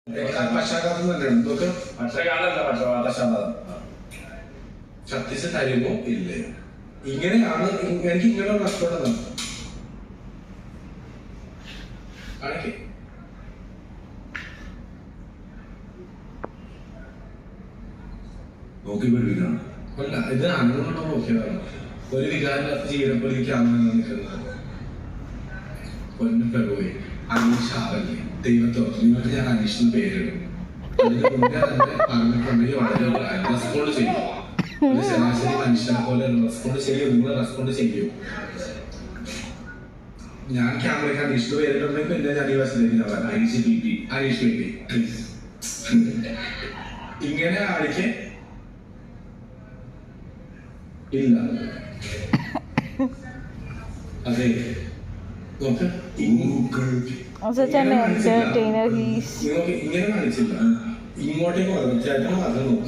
പക്ഷാഘാതം തന്നെയാണ് ഇതൊക്കെ. പക്ഷാഘാതമല്ല, പക്ഷാഘാതം. ഛത്തീസ് തരുമോ ഇല്ലേ? ഇങ്ങനെയാണ് എനിക്ക് ഇങ്ങനെ നഷ്ടപ്പെടുന്നത്. നോക്കി പഠിപ്പിക്കണം. അല്ല, ഇത് അങ്ങനെ നോക്കിയതാണ്. ഒരു വികാരം ചെയ്തപ്പോൾ എനിക്ക് അങ്ങനെ നിൽക്കുന്നത്. പൊന്നുപോയി അനീഷാവല്ലേ ദൈവത്തോ, നിങ്ങൾക്ക് ഞാൻ അനീഷിന് പേരിടും. അതിന് മുന്നേ തന്നെ പറഞ്ഞിട്ടുണ്ടെങ്കിൽ വളരെ റെസ്പോണ്ട് ചെയ്യും. ഒരു ശരാശരി മനുഷ്യനെ പോലെ റെസ്പോണ്ട് ചെയ്യും. നിങ്ങൾ റെസ്പോണ്ട് ചെയ്യും. ഞാൻ ക്യാമറയ്ക്ക് അനീഷിന് പേരിട്ടുണ്ടെങ്കിൽ പിന്നെ ഞാൻ ഈ വശത്തേക്ക് Aneesh B Aneesh B please. ഇങ്ങനെ ആളിക്ക് ഇല്ല. അതെ, entertainer. ഇങ്ങനെ കാണിച്ചില്ല. ഇങ്ങോട്ടേക്ക് ചേട്ടൻ മാത്രം നോക്കി.